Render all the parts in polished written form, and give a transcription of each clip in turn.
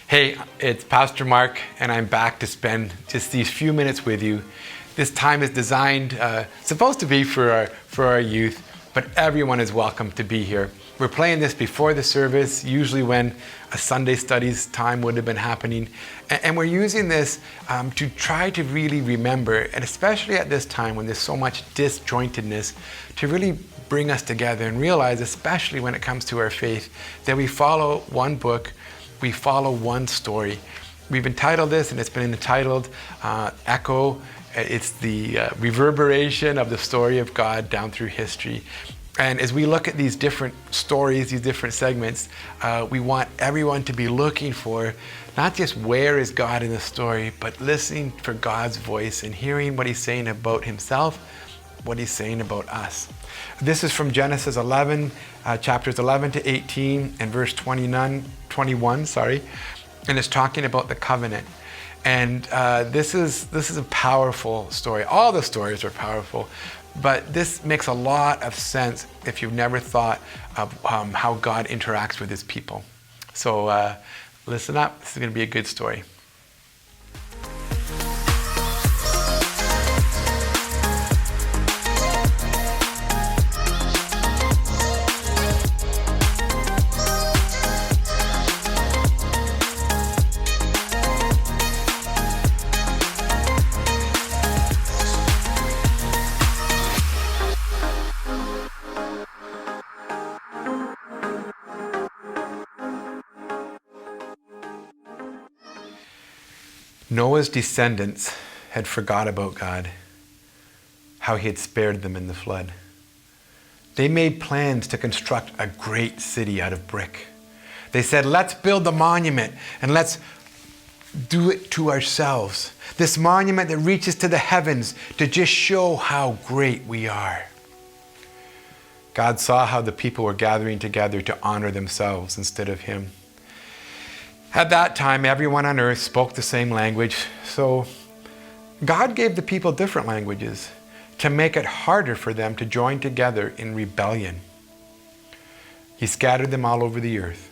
Hey, it's Pastor Mark, and I'm back to spend just these few minutes with you. This time is designed, supposed to be for our youth, but everyone is welcome to be here. We're playing this before the service, usually when a Sunday studies time would have been happening. And we're using this to try to really remember, and especially at this time when there's so much disjointedness, to really bring us together and realize, especially when it comes to our faith, that we follow one book, we follow one story. We've entitled this, and it's been entitled Echo. It's the reverberation of the story of God down through history. And as we look at these different stories, these different segments, we want everyone to be looking for not just where is God in the story, but listening for God's voice and hearing what he's saying about himself, what he's saying about us. This is from Genesis 11, chapters 11 to 18 and verse 21, and it's talking about the covenant. And this is a powerful story. All the stories are powerful, but this makes a lot of sense if you've never thought of how God interacts with his people. So listen up, this is going to be a good story. Noah's descendants had forgot about God, how he had spared them in the flood. They made plans to construct a great city out of brick. They said, let's build a monument and let's do it to ourselves. This monument that reaches to the heavens to just show how great we are. God saw how the people were gathering together to honor themselves instead of him. At that time, everyone on earth spoke the same language, so God gave the people different languages to make it harder for them to join together in rebellion. He scattered them all over the earth.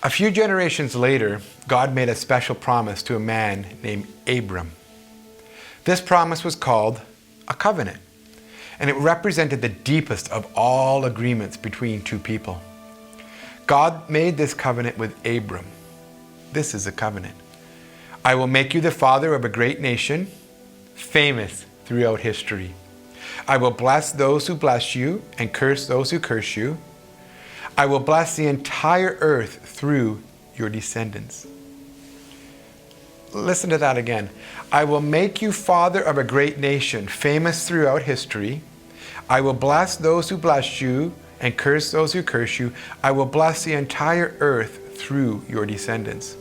A few generations later, God made a special promise to a man named Abram. This promise was called a covenant, and it represented the deepest of all agreements between two people. God made this covenant with Abram. This is a covenant. I will make you the father of a great nation, famous throughout history. I will bless those who bless you and curse those who curse you. I will bless the entire earth through your descendants. Listen to that again. I will make you father of a great nation, famous throughout history. I will bless those who bless you and curse those who curse you. I will bless the entire earth through your descendants.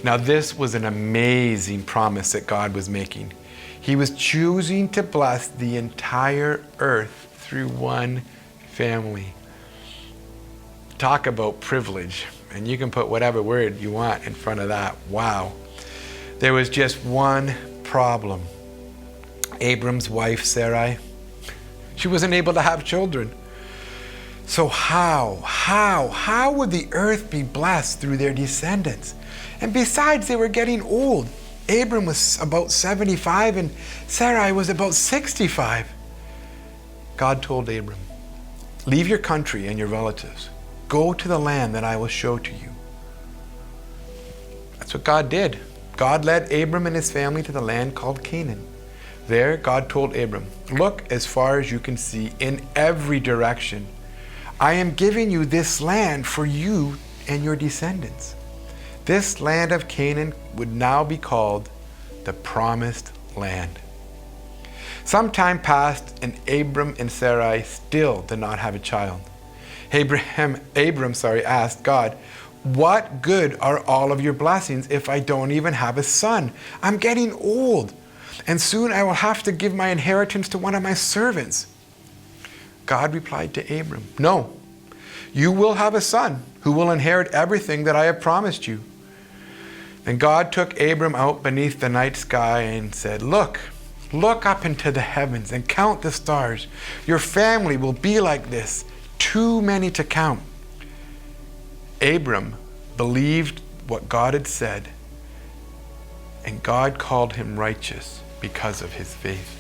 Now this was an amazing promise that God was making. He was choosing to bless the entire earth through one family. Talk about privilege. And you can put whatever word you want in front of that. Wow. There was just one problem. Abram's wife, Sarai, she wasn't able to have children. So how would the earth be blessed through their descendants? And besides, they were getting old. Abram was about 75 and Sarai was about 65. God told Abram, leave your country and your relatives. Go to the land that I will show to you. That's what God did. God led Abram and his family to the land called Canaan. There, God told Abram, look as far as you can see in every direction. I am giving you this land for you and your descendants. This land of Canaan would now be called the Promised Land. Some time passed and Abram and Sarai still did not have a child. Abram asked God, what good are all of your blessings if I don't even have a son? I'm getting old, and soon I will have to give my inheritance to one of my servants. God replied to Abram, no, you will have a son who will inherit everything that I have promised you. Then God took Abram out beneath the night sky and said, look up into the heavens and count the stars. Your family will be like this, too many to count. Abram believed what God had said, and God called him righteous because of his faith.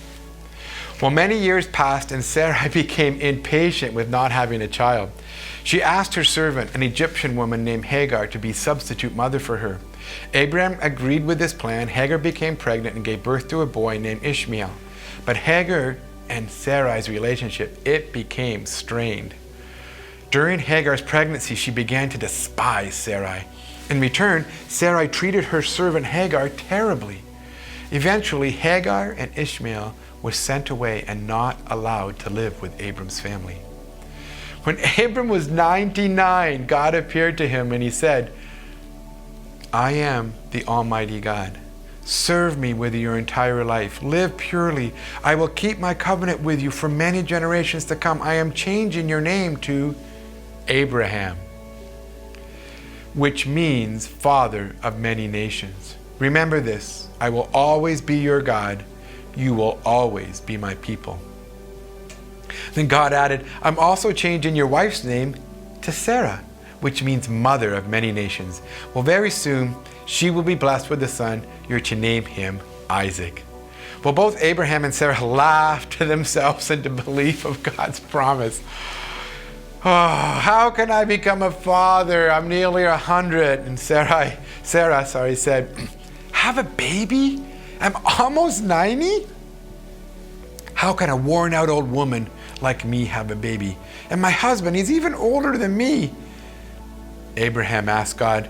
Well, many years passed, and Sarai became impatient with not having a child. She asked her servant, an Egyptian woman named Hagar, to be substitute mother for her. Abraham agreed with this plan. Hagar became pregnant and gave birth to a boy named Ishmael. But Hagar and Sarai's relationship, it became strained. During Hagar's pregnancy, she began to despise Sarai. In return, Sarai treated her servant Hagar terribly. Eventually, Hagar and Ishmael were sent away and not allowed to live with Abram's family. When Abram was 99, God appeared to him and he said, I am the Almighty God. Serve me with your entire life. Live purely. I will keep my covenant with you for many generations to come. I am changing your name to Abraham, which means father of many nations. Remember this, I will always be your God. You will always be my people. Then God added, I'm also changing your wife's name to Sarah, which means mother of many nations. Well, very soon, she will be blessed with a son. You're to name him Isaac. Well, both Abraham and Sarah laughed to themselves into belief of God's promise. Oh, how can I become a father? I'm nearly 100. And Sarah said, have a baby? I'm almost 90? How can a worn out old woman like me have a baby? And my husband, he's even older than me. Abraham asked God,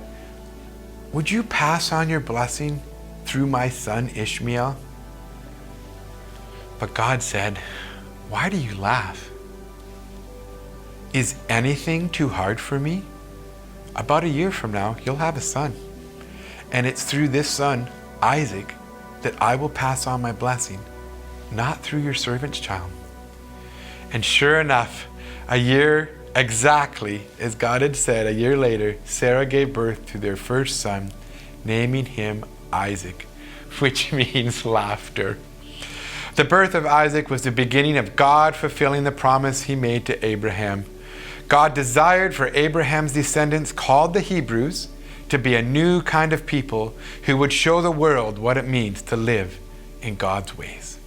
would you pass on your blessing through my son Ishmael? But God said, why do you laugh? Is anything too hard for me? About a year from now, you'll have a son. And it's through this son, Isaac, that I will pass on my blessing, not through your servant's child. And sure enough, a year exactly as God had said, a year later, Sarah gave birth to their first son, naming him Isaac, which means laughter. The birth of Isaac was the beginning of God fulfilling the promise he made to Abraham. God desired for Abraham's descendants, called the Hebrews, to be a new kind of people who would show the world what it means to live in God's ways.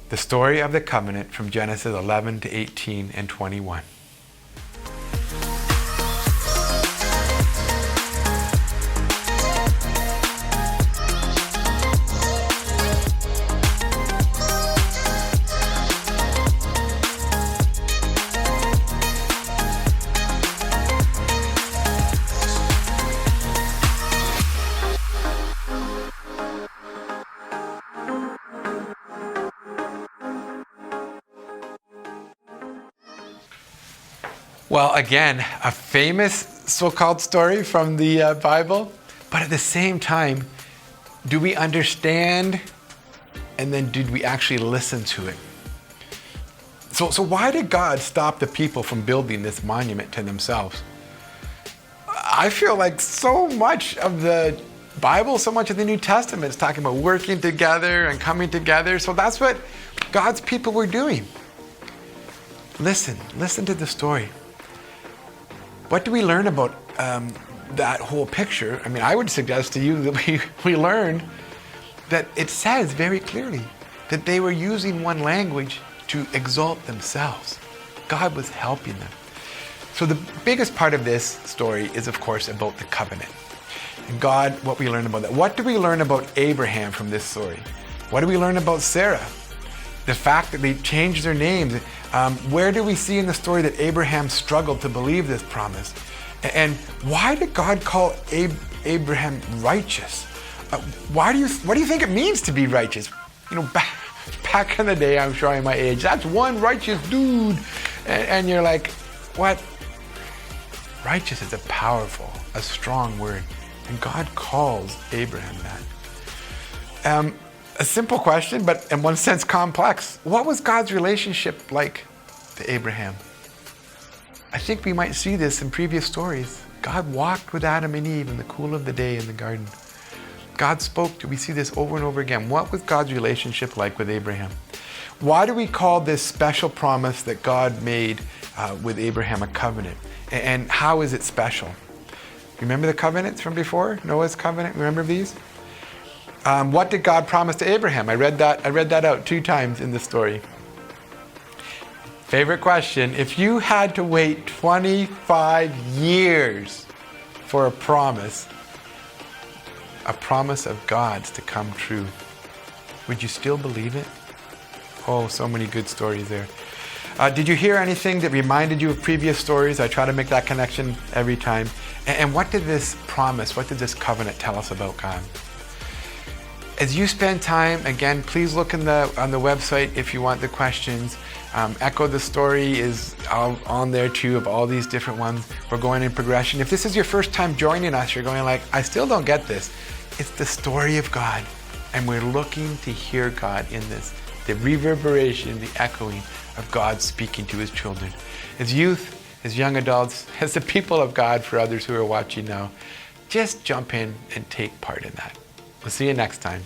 The story of the covenant from Genesis 11 to 18 and 21. Well, again, a famous so-called story from the Bible, but at the same time, do we understand and then did we actually listen to it? So why did God stop the people from building this monument to themselves? I feel like so much of the Bible, so much of the New Testament is talking about working together and coming together. So that's what God's people were doing. Listen to the story. What do we learn about that whole picture? I mean, I would suggest to you that we learn that it says very clearly that they were using one language to exalt themselves. God was helping them. So the biggest part of this story is, of course, about the covenant. And God, what we learn about that. What do we learn about Abraham from this story? What do we learn about Sarah? The fact that they changed their names. Where do we see in the story that Abraham struggled to believe this promise? And why did God call Abraham righteous? What do you think it means to be righteous? You know, back in the day, I'm showing my age, that's one righteous dude. And you're like, what? Righteous is a powerful, a strong word. And God calls Abraham that. A simple question, but in one sense complex. What was God's relationship like to Abraham? I think we might see this in previous stories. God walked with Adam and Eve in the cool of the day in the garden. God spoke. We see this over and over again. What was God's relationship like with Abraham? Why do we call this special promise that God made with Abraham a covenant? And how is it special? Remember the covenants from before? Noah's covenant, remember these? What did God promise to Abraham? I read that out 2 times in the story. Favorite question, if you had to wait 25 years for a promise of God's to come true, would you still believe it? Oh, so many good stories there. Did you hear anything that reminded you of previous stories? I try to make that connection every time. And what did this promise, what did this covenant tell us about God? As you spend time, again, please look on the website if you want the questions. Echo the Story is on there too, of all these different ones. We're going in progression. If this is your first time joining us, you're going like, I still don't get this. It's the story of God, and we're looking to hear God in this. The reverberation, the echoing of God speaking to His children. As youth, as young adults, as the people of God, for others who are watching now, just jump in and take part in that. We'll see you next time.